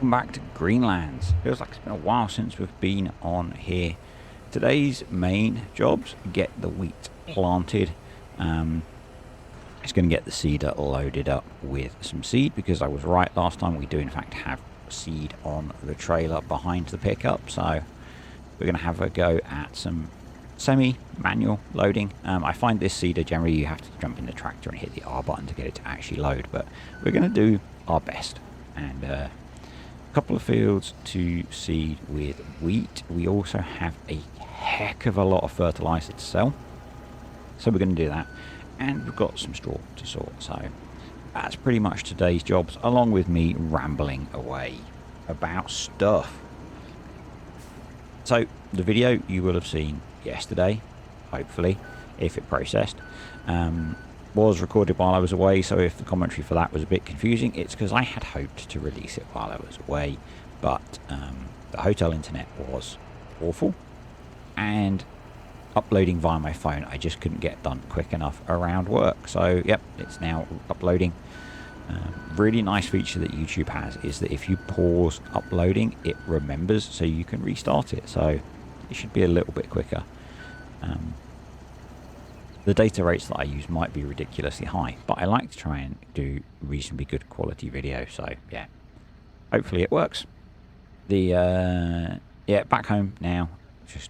welcome back to Greenlands. Feels like it's been a while since we've been on here. Today's main jobs: get the wheat planted. It's going to get the seeder loaded up with some seed, because I was right last time. We do in fact have seed on the trailer behind the pickup, so we're going to have a go at some semi-manual loading. I find this seeder generally you have to jump in the tractor and hit the R button to get it to actually load, but we're going to do our best. And a couple of fields to seed with wheat. We also have a heck of a lot of fertilizer to sell, so we're going to do that. And we've got some straw to sort, so that's pretty much today's jobs, along with me rambling away about stuff. So the video you will have seen yesterday, hopefully, if it processed, was recorded while I was away, so if the commentary for that was a bit confusing, it's because I had hoped to release it while I was away, but the hotel internet was awful, and uploading via my phone I just couldn't get done quick enough around work. So yep, it's now uploading. Really nice feature that YouTube has is that if you pause uploading, it remembers, so you can restart it, so it should be a little bit quicker. The data rates that I use might be ridiculously high, but I like to try and do reasonably good quality video, so yeah, hopefully it works. Yeah, back home now.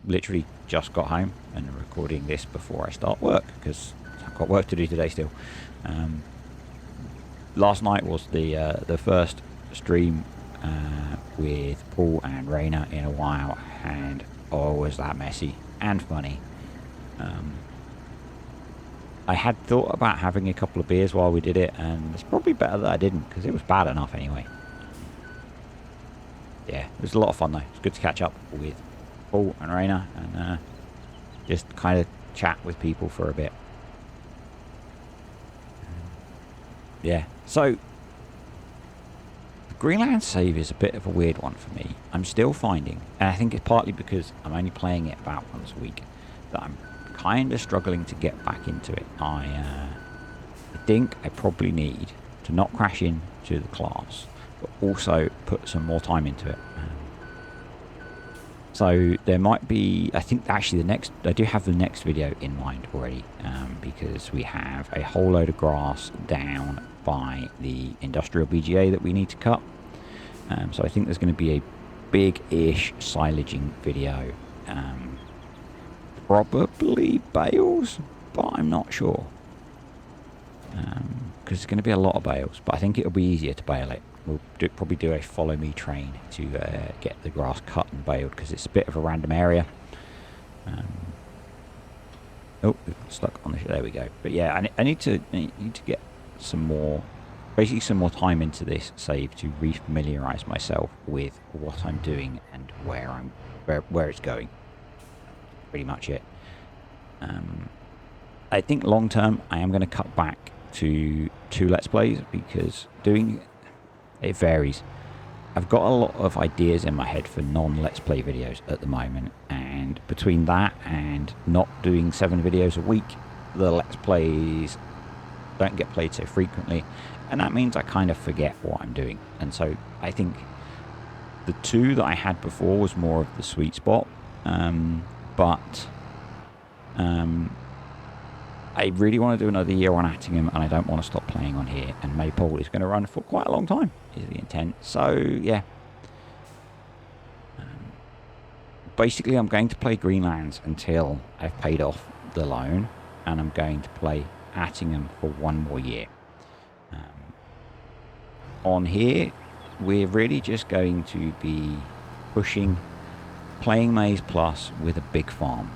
Literally just got home and recording this before I start work, because I've got work to do today still. Last night was the first stream with Paul and Raina in a while, and oh, was that messy and funny. I had thought about having a couple of beers while we did it, and it's probably better that I didn't, because it was bad enough anyway. Yeah, it was a lot of fun though. It's good to catch up with Paul and Raina and just kind of chat with people for a bit. Yeah, so the Greenlands save is a bit of a weird one for me. I'm still finding, and I think it's partly because I'm only playing it about once a week, that I'm kind of struggling to get back into it. I think I probably need to not crash into the class, but also put some more time into it. So there might be, I think actually I do have the next video in mind already, because we have a whole load of grass down by the industrial BGA that we need to cut. So I think there's going to be a big-ish silaging video. Probably bales, but I'm not sure. Because it's going to be a lot of bales, but I think it'll be easier to bale it. We'll probably do a follow me train to get the grass cut and baled, because it's a bit of a random area. Oh, stuck on the. There we go. But yeah, I need to get some more, basically some more time into this save to refamiliarize myself with what I'm doing and where it's going. Pretty much it. I think long term I am going to cut back to 2 Let's Plays, because it varies. I've got a lot of ideas in my head for non-Let's Play videos at the moment, and between that and not doing 7 videos a week, the Let's Plays don't get played so frequently, and that means I kind of forget what I'm doing. And so I think the 2 that I had before was more of the sweet spot, but I really want to do another year on Attingham, and I don't want to stop playing on here, and Maypole is going to run for quite a long time, is the intent. So yeah, basically I'm going to play Greenlands until I've paid off the loan, and I'm going to play Attingham for 1 more year. On here we're really just going to be playing Maize Plus with a big farm.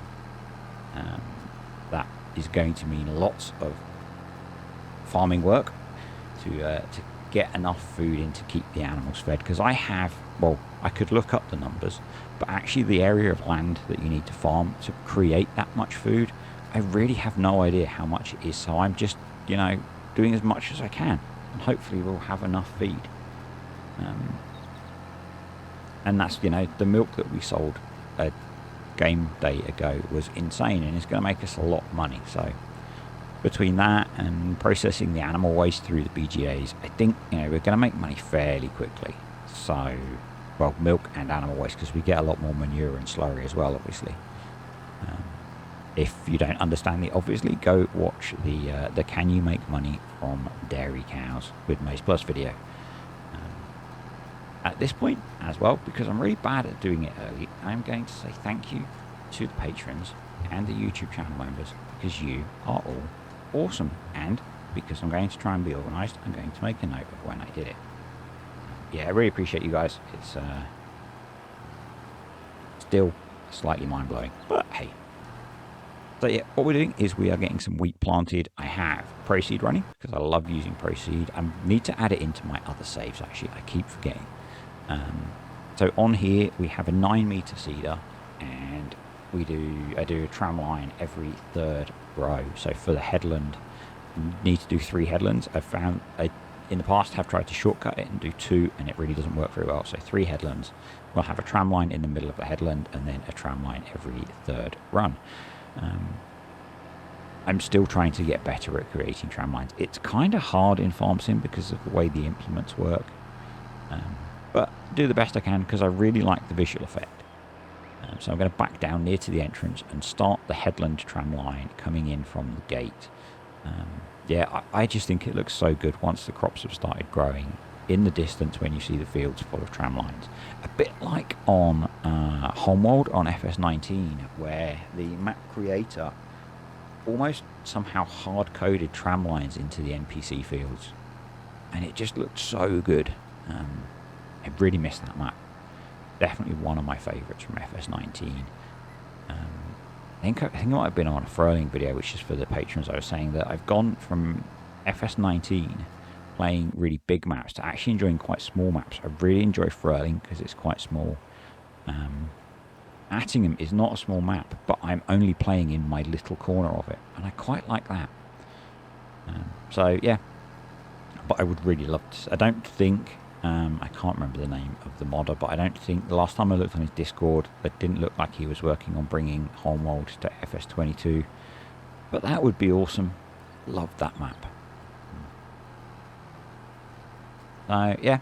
That is going to mean lots of farming work to get enough food in to keep the animals fed, because I could look up the numbers, but actually the area of land that you need to farm to create that much food, I really have no idea how much it is. So I'm just, doing as much as I can, and hopefully we'll have enough feed. And that's, the milk that we sold a game day ago was insane, and it's going to make us a lot of money. So between that and processing the animal waste through the BGAs, I think we're going to make money fairly quickly. So, well, milk and animal waste, because we get a lot more manure and slurry as well, obviously. If you don't understand it, obviously, go watch the Can You Make Money from Dairy Cows with Maze Plus video. At this point, as well, because I'm really bad at doing it early, I'm going to say thank you to the patrons and the YouTube channel members, because you are all awesome. And because I'm going to try and be organised, I'm going to make a note of when I did it. Yeah, I really appreciate you guys. It's still slightly mind-blowing, but hey. So yeah, what we're doing is we are getting some wheat planted. I have Proseed running because I love using Proseed. I need to add it into my other saves, actually. I keep forgetting. So on here we have a 9-meter seeder, and I do a tram line every third row. So for the headland, you need to do 3 headlands. I've found in the past have tried to shortcut it and do 2, and it really doesn't work very well. So 3 headlands. We'll have a tram line in the middle of the headland, and then a tram line every third run. I'm still trying to get better at creating tram lines. It's kind of hard in Farm Sim because of the way the implements work. But do the best I can because I really like the visual effect. So I'm going to back down near to the entrance and start the headland tram line coming in from the gate. Yeah, I just think it looks so good once the crops have started growing in the distance when you see the fields full of tram lines. A bit like on Homeworld on FS19, where the map creator almost somehow hard-coded tram lines into the NPC fields. And it just looked so good. I really miss that map. Definitely one of my favourites from FS19. I think it might have been on a Furling video, which is for the patrons. I was saying that I've gone from FS19 playing really big maps to actually enjoying quite small maps. I really enjoy Furling because it's quite small. Attingham is not a small map, but I'm only playing in my little corner of it, and I quite like that. So yeah, but I would really love to. I don't think I can't remember the name of the modder, but I don't think the last time I looked on his Discord, it didn't look like he was working on bringing Homeworld to FS22. But that would be awesome. Love that map. So yeah,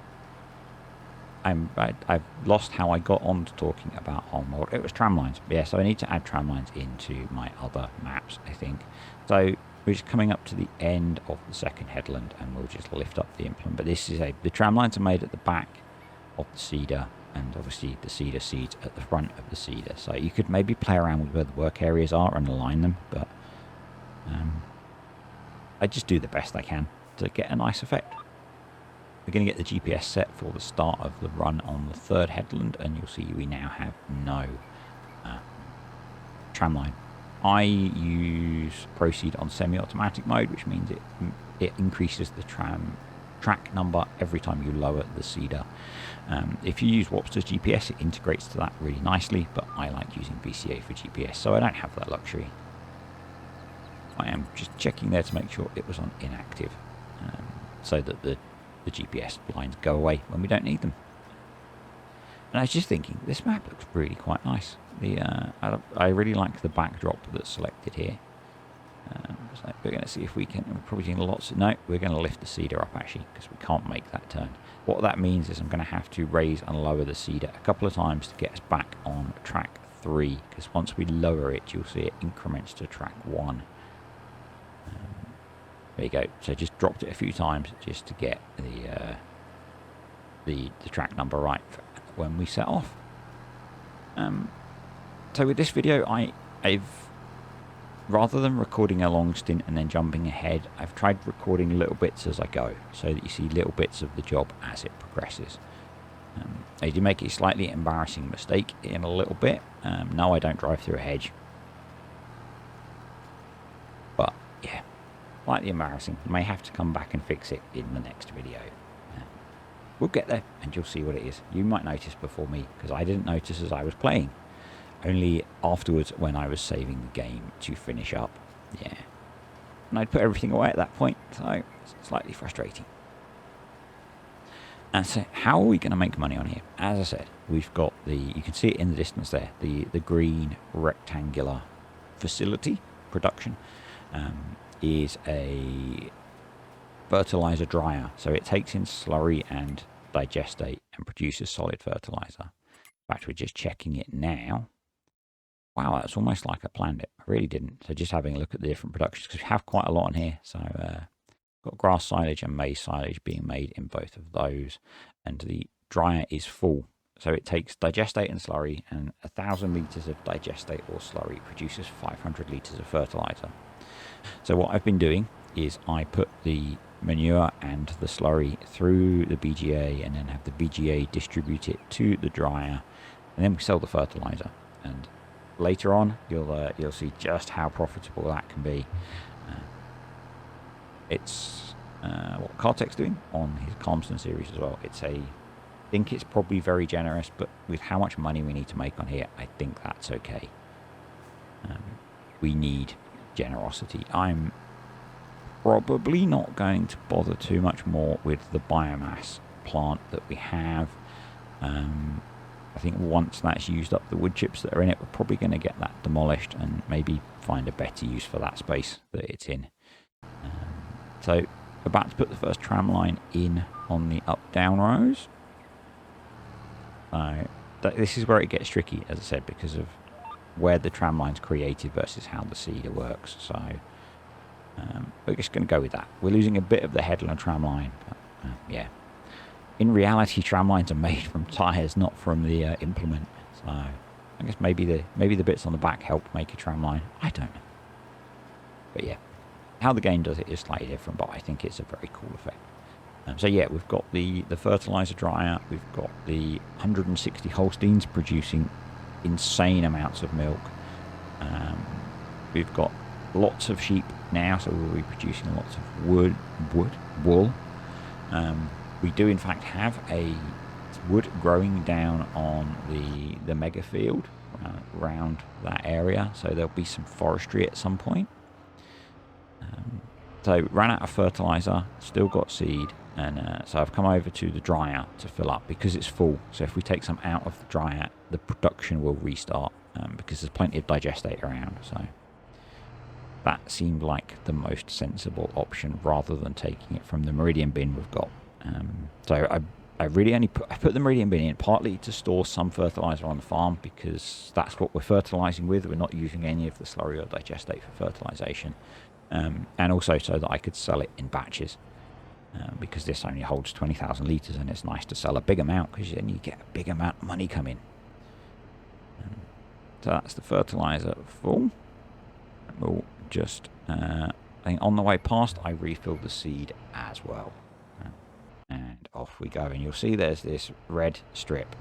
I've lost how I got on to talking about Homeworld. It was tram lines. Yeah, so I need to add tram lines into my other maps, I think. So we're just coming up to the end of the second headland, and we'll just lift up the implement. But this is the tram lines are made at the back of the seeder, and obviously the seeder seeds at the front of the seeder. So you could maybe play around with where the work areas are and align them, but I just do the best I can to get a nice effect. We're going to get the GPS set for the start of the run on the third headland, and you'll see we now have no tram line. I use Proceed on semi-automatic mode, which means it increases the track number every time you lower the seeder. If you use Wopster's GPS, it integrates to that really nicely, but I like using VCA for GPS, so I don't have that luxury. I am just checking there to make sure it was on inactive, so that the GPS lines go away when we don't need them. And I was just thinking, this map looks really quite nice. I really like the backdrop that's selected here. So we're going to see if we can. We're probably doing lots. No, we're going to lift the seeder up actually because we can't make that turn. What that means is I'm going to have to raise and lower the seeder a couple of times to get us back on track 3. Because once we lower it, you'll see it increments to track 1. There you go. So just dropped it a few times just to get the track number right for when we set off. So with this video, I've rather than recording a long stint and then jumping ahead, I've tried recording little bits as I go, so that you see little bits of the job as it progresses. I did make a slightly embarrassing mistake in a little bit. No, I don't drive through a hedge. But yeah, slightly embarrassing. I may have to come back and fix it in the next video. We'll get there and you'll see what it is. You might notice before me, because I didn't notice as I was playing. Only afterwards when I was saving the game to finish up. Yeah. And I'd put everything away at that point, so it's slightly frustrating. And so how are we going to make money on here? As I said, we've got you can see it in the distance there, the green rectangular facility production is a fertilizer dryer. So it takes in slurry and digestate and produces solid fertilizer. In fact, we're just checking it now. Wow, that's almost like I planned it. I really didn't. So just having a look at the different productions, because we have quite a lot in here. So got grass silage and maize silage being made in both of those, and the dryer is full. So it takes digestate and slurry, and 1,000 litres of digestate or slurry produces 500 litres of fertilizer. So what I've been doing is I put the manure and the slurry through the BGA, and then have the BGA distribute it to the dryer, and then we sell the fertilizer. And later on, you'll see just how profitable that can be. It's what Cartec's doing on his Calmston series as well. I think it's probably very generous, but with how much money we need to make on here, I think that's okay. We need generosity. I'm probably not going to bother too much more with the biomass plant that we have. I think once that's used up the wood chips that are in it, we're probably going to get that demolished and maybe find a better use for that space that it's in. So about to put the first tram line in on the up-down rows. This is where it gets tricky, as I said, because of where the tram line's created versus how the seeder works. So we're just going to go with that. We're losing a bit of the headland tram line, but yeah. In reality, tram lines are made from tyres, not from the implement. So I guess maybe the bits on the back help make a tram line. I don't know. But yeah, how the game does it is slightly different, but I think it's a very cool effect. So yeah, we've got the fertilizer dryer. We've got the 160 Holsteins producing insane amounts of milk. We've got lots of sheep now, so we'll be producing lots of wool. We do in fact have a wood growing down on the mega field around that area, so there'll be some forestry at some point. So ran out of fertilizer, still got seed, and so I've come over to the dryer to fill up because it's full. So if we take some out of the dryer, the production will restart because there's plenty of digestate around. So that seemed like the most sensible option rather than taking it from the meridian bin we've got. So I really only put the meridian bin in partly to store some fertilizer on the farm because that's what we're fertilizing with. We're not using any of the slurry or digestate for fertilization, and also so that I could sell it in batches because this only holds 20,000 litres, and it's nice to sell a big amount because then you get a big amount of money coming. So that's the fertilizer full. We'll just I think on the way past I refilled the seed as well. And off we go, and you'll see there's this red strip,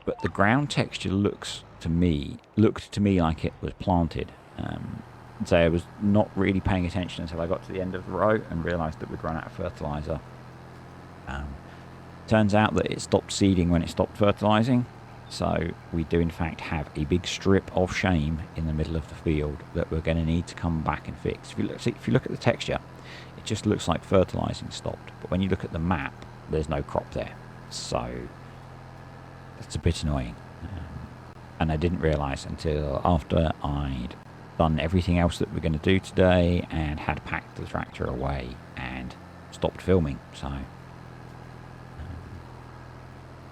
but the ground texture looked to me like it was planted. So I was not really paying attention until I got to the end of the row and realised that we'd run out of fertiliser. Turns out that it stopped seeding when it stopped fertilising, so we do in fact have a big strip of shame in the middle of the field that we're going to need to come back and fix. If you look at the texture, it just looks like fertilising stopped, but when you look at the map, there's no crop there, so that's a bit annoying. And I didn't realise until after I'd done everything else that we're going to do today and had packed the tractor away and stopped filming. So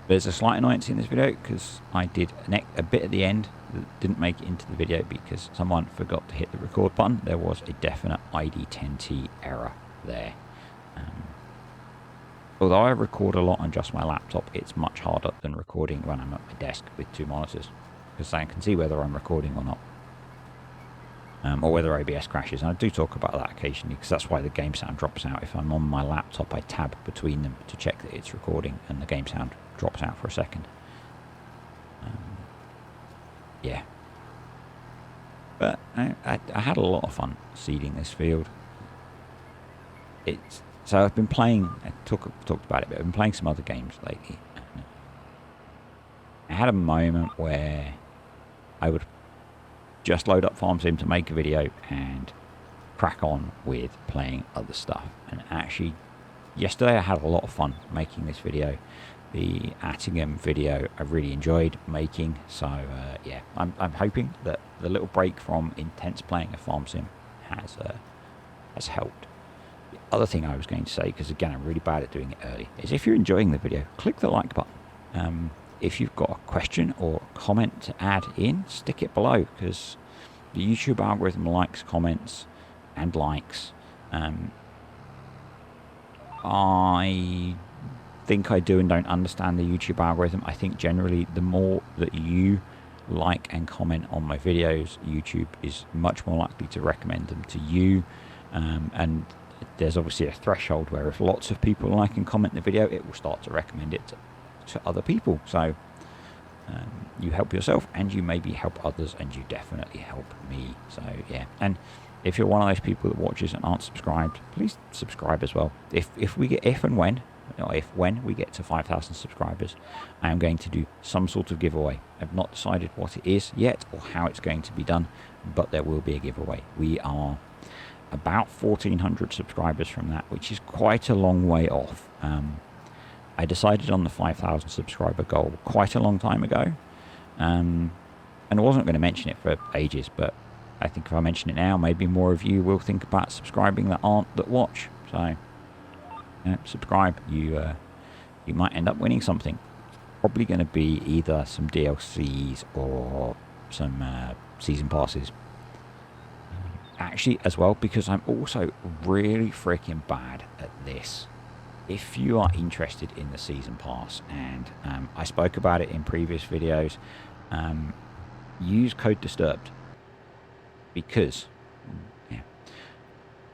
there's a slight annoyance in this video because I did a bit at the end that didn't make it into the video because someone forgot to hit the record button. There was a definite ID10T error there. Although I record a lot on just my laptop, it's much harder than recording when I'm at my desk with two monitors because I can see whether I'm recording or not, or whether OBS crashes. And I do talk about that occasionally because that's why the game sound drops out. If I'm on my laptop, I tab between them to check that it's recording, and the game sound drops out for a second. Yeah. But I had a lot of fun seeding this field. So I've been playing, I talked about it, but I've been playing some other games lately. I had a moment where I would just load up Farm Sim to make a video and crack on with playing other stuff. And actually, yesterday I had a lot of fun making this video. The Attingham video I really enjoyed making. So yeah, I'm hoping that the little break from intense playing of Farm Sim has helped. The other thing I was going to say, because again I'm really bad at doing it early, is if you're enjoying the video, click the like button. If you've got a question or comment to add in, stick it below, because the YouTube algorithm likes comments and likes. I think I do and don't understand the YouTube algorithm. I think generally the more that you like and comment on my videos, YouTube is much more likely to recommend them to you. And there's obviously a threshold where if lots of people like and comment the video, it will start to recommend it to other people. So you help yourself and you maybe help others, and you definitely help me. So yeah, and if you're one of those people that watches and aren't subscribed, please subscribe as well. If when we get to 5,000 subscribers, I am going to do some sort of giveaway. I've not decided what it is yet or how it's going to be done, but there will be a giveaway. We are about 1,400 subscribers from that, which is quite a long way off. I decided on the 5,000 subscriber goal quite a long time ago, and I wasn't going to mention it for ages, but I think if I mention it now, maybe more of you will think about subscribing that watch. So yeah, subscribe. You might end up winning something. Probably going to be either some DLCs or some season passes. Actually, as well, because I'm also really freaking bad at this. If you are interested in the season pass, and I spoke about it in previous videos, use code disturbed, because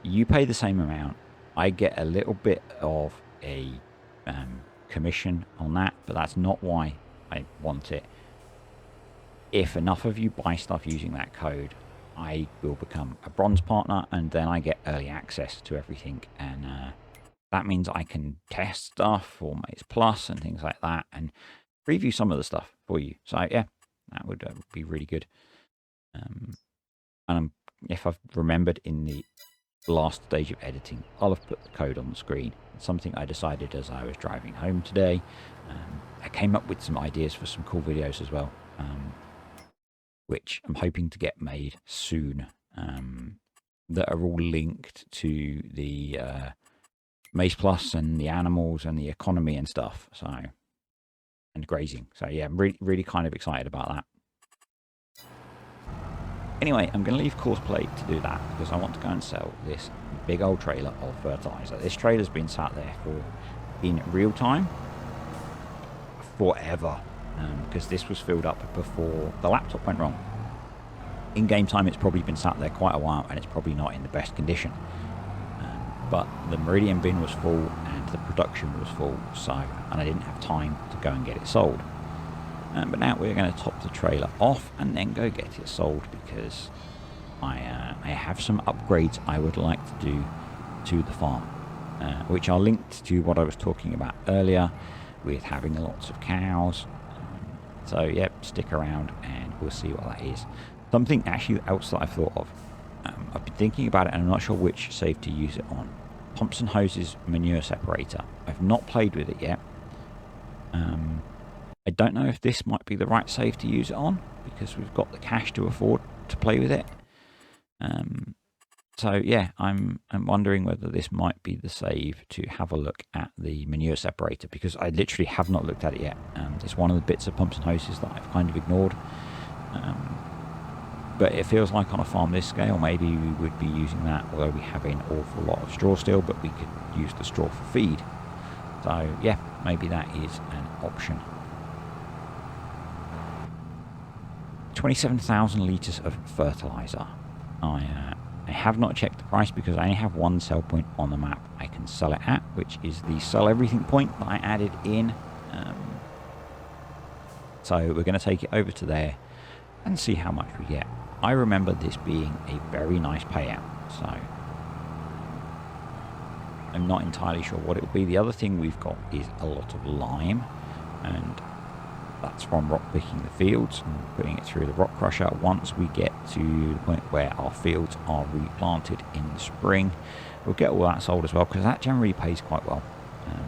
you pay the same amount. I get a little bit of a commission on that, but that's not why I want it. If enough of you buy stuff using that code, I will become a bronze partner, and then I get early access to everything, and that means I can test stuff for Maze Plus and things like that, and preview some of the stuff for you. So yeah, that would be really good. And if I've remembered in the last stage of editing, I'll have put the code on the screen. It's something I decided as I was driving home today. I came up with some ideas for some cool videos as well, which I'm hoping to get made soon, that are all linked to the Maze Plus and the animals and the economy and stuff, so, and grazing. So yeah, I'm really kind of excited about that. Anyway, I'm going to leave Courseplay to do that, because I want to go and sell this big old trailer of fertilizer. This trailer's been sat there in real time forever, because this was filled up before the laptop went wrong. In game time, it's probably been sat there quite a while, and it's probably not in the best condition. But the Meridian bin was full and the production was full, and I didn't have time to go and get it sold. But now we're going to top the trailer off and then go get it sold, because I have some upgrades I would like to do to the farm, which are linked to what I was talking about earlier with having lots of cows. So yeah, stick around and we'll see what that is. Something actually else that I've thought of. I've been thinking about it and I'm not sure which save to use it on. Pumps and Hoses manure separator. I've not played with it yet. I don't know if this might be the right save to use it on, because we've got the cash to afford to play with it. So yeah, I'm wondering whether this might be the save to have a look at the manure separator, because I literally have not looked at it yet. It's one of the bits of Pumps and Hoses that I've kind of ignored. But it feels like on a farm this scale, maybe we would be using that, although we have an awful lot of straw still, but we could use the straw for feed. So yeah, maybe that is an option. 27,000 litres of fertilizer. I have not checked the price because I only have one sell point on the map I can sell it at, which is the sell everything point that I added in. So we're going to take it over to there and see how much we get. I remember this being a very nice payout, so I'm not entirely sure what it will be. The other thing we've got is a lot of lime, and that's from rock picking the fields and putting it through the rock crusher. Once we get to the point where our fields are replanted in the spring, we'll get all that sold as well, because that generally pays quite well,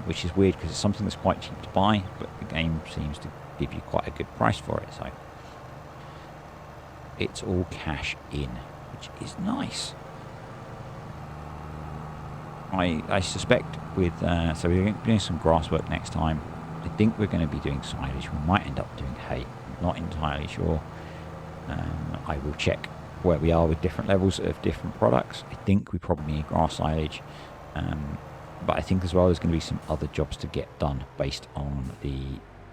which is weird because it's something that's quite cheap to buy, but the game seems to give you quite a good price for it. So it's all cash in, which is nice. I suspect with so we're going to be doing some grass work next time. I think we're going to be doing silage. We might end up doing hay. Not entirely sure. I will check where we are with different levels of different products. I think we probably need grass silage. But I think as well there's going to be some other jobs to get done based on the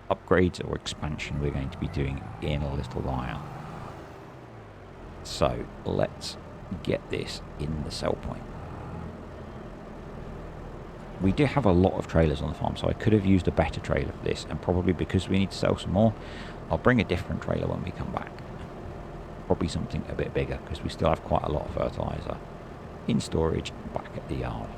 upgrades or expansion we're going to be doing in a little while. So let's get this in the sell point. We do have a lot of trailers on the farm, so I could have used a better trailer for this, and probably because we need to sell some more, I'll bring a different trailer when we come back. Probably something a bit bigger, because we still have quite a lot of fertilizer in storage back at the yard.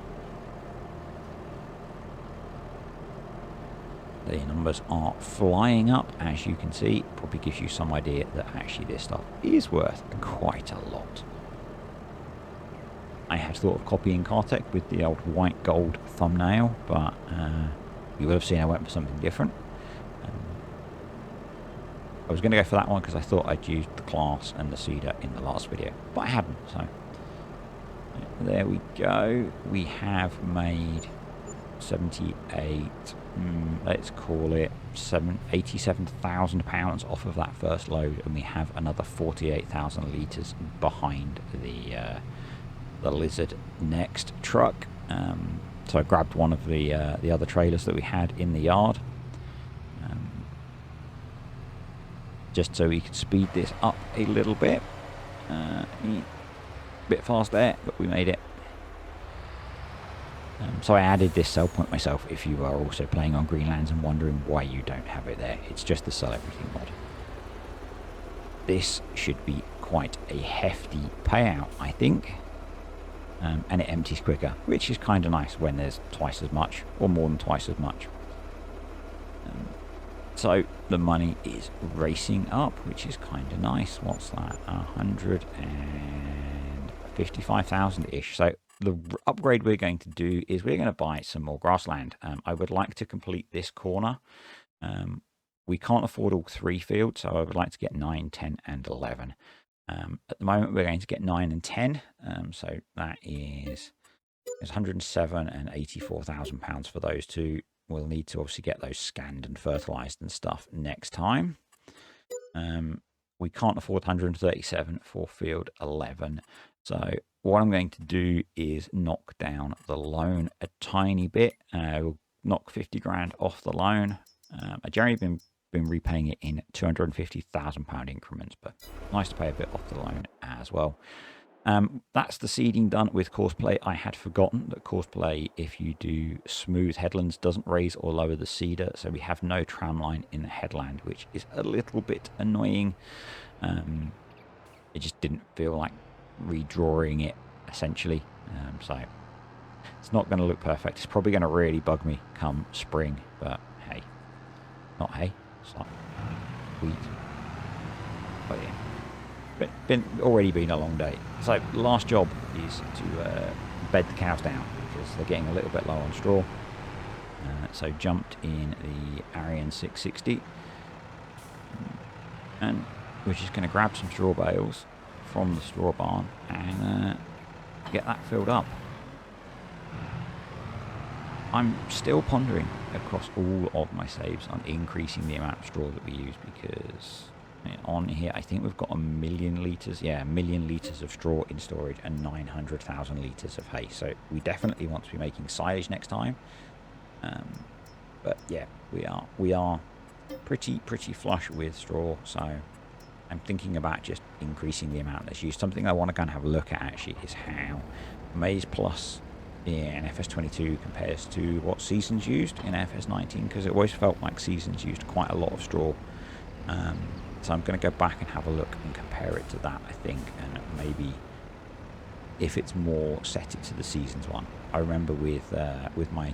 The numbers are flying up, as you can see. Probably gives you some idea that actually this stuff is worth quite a lot. I had thought of copying Cartec with the old white gold thumbnail, but you would have seen I went for something different. I was going to go for that one because I thought I'd used the class and the cedar in the last video, but I hadn't, so there we go. We have made 78, let's call it £87,000 off of that first load, and we have another 48,000 litres behind the Lizard next truck. So I grabbed one of the other trailers that we had in the yard, just so we could speed this up a little bit. Bit fast there, but we made it. So I added this sell point myself if you are also playing on Greenlands and wondering why you don't have it there. It's just the sell everything mod. This should be quite a hefty payout, I think. And it empties quicker, which is kind of nice when there's twice as much or more than twice as much. So the money is racing up, which is kind of nice. What's that? 155,000-ish. So the upgrade we're going to do is we're going to buy some more grassland. I would like to complete this corner. We can't afford all 3 fields, so I would like to get 9, 10, and 11. At the moment, we're going to get 9 and 10. So that is 107 and 84,000 pounds for those two. We'll need to obviously get those scanned and fertilized and stuff next time. We can't afford 137 for field 11. So what I'm going to do is knock down the loan a tiny bit. We'll knock 50 grand off the loan. I've generally been repaying it in £250,000 increments, but nice to pay a bit off the loan as well. That's the seeding done with Courseplay. I had forgotten that Courseplay, if you do smooth headlands, doesn't raise or lower the cedar, so we have no tram line in the headland, which is a little bit annoying. It just didn't feel like redrawing it, essentially. So it's not going to look perfect. It's probably going to really bug me come spring, but hey, not hay. It's like wheat. But yeah, already been a long day. So last job is to bed the cows down because they're getting a little bit low on straw. So jumped in the Arian 660, and we're just going to grab some straw bales from the straw barn and get that filled up. I'm still pondering across all of my saves on increasing the amount of straw that we use, because on here I think we've got 1 million litres, yeah, 1 million litres of straw in storage and 900,000 litres of hay. So we definitely want to be making silage next time. But yeah, we are pretty flush with straw, so I'm thinking about just increasing the amount that's used. Something I want to kind of have a look at actually is how Maize Plus in FS22 compares to what Seasons used in FS19, because it always felt like Seasons used quite a lot of straw. So I'm going to go back and have a look and compare it to that, I think, and maybe if it's more, set it to the Seasons one. I remember with my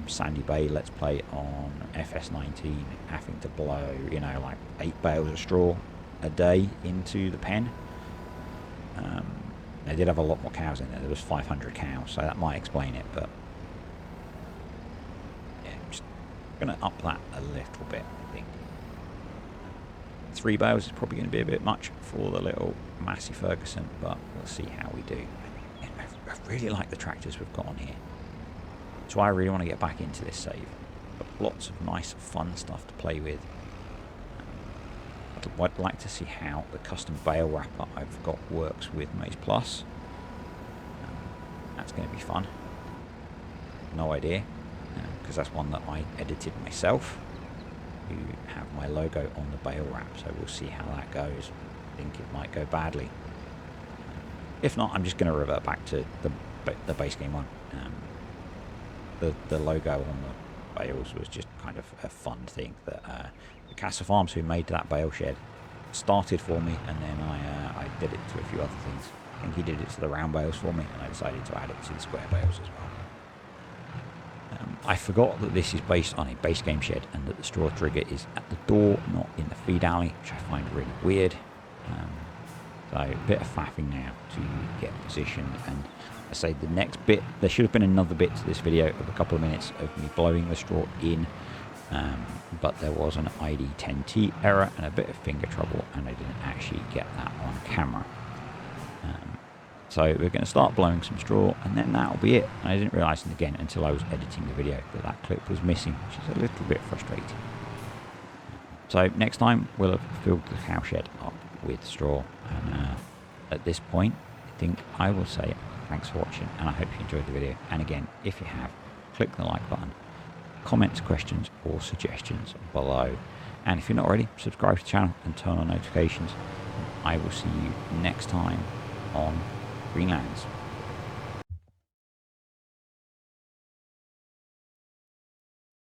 Sandy Bay Let's Play on FS19 having to blow, you know, like 8 bales of straw a day into the pen. They did have a lot more cows in there. There was 500 cows, so that might explain it, but yeah, I'm just going to up that a little bit, I think. 3 bales is probably going to be a bit much for the little Massey Ferguson, but we'll see how we do. I really like the tractors we've got on here. That's why I really want to get back into this save. Got lots of nice, fun stuff to play with. I'd like to see how the custom bale wrapper I've got works with Maze Plus. That's going to be fun. No idea, because that's one that I edited myself. You have my logo on the bale wrap, so we'll see how that goes. I think it might go badly. If not, I'm just going to revert back to the base game one. The logo on the bales was just kind of a fun thing that the Castle Farms, who made that bale shed, started for me, and then I did it to a few other things. I think he did it to the round bales for me, and I decided to add it to the square bales as well. I forgot that this is based on a base game shed, and that the straw trigger is at the door, not in the feed alley, which I find really weird. So a bit of faffing now to get positioned, and I say the next bit, there should have been another bit to this video of a couple of minutes of me blowing the straw in, but there was an ID10T error and a bit of finger trouble, and I didn't actually get that on camera. So we're going to start blowing some straw, and then that'll be it. And I didn't realise again until I was editing the video that that clip was missing, which is a little bit frustrating. So next time we'll have filled the cowshed up with straw, and at this point I think I will say thanks for watching, and I hope you enjoyed the video. And again, if you have, click the like button, comments, questions or suggestions below, and if you're not already, subscribe to the channel and turn on notifications. I will see you next time on Greenlands.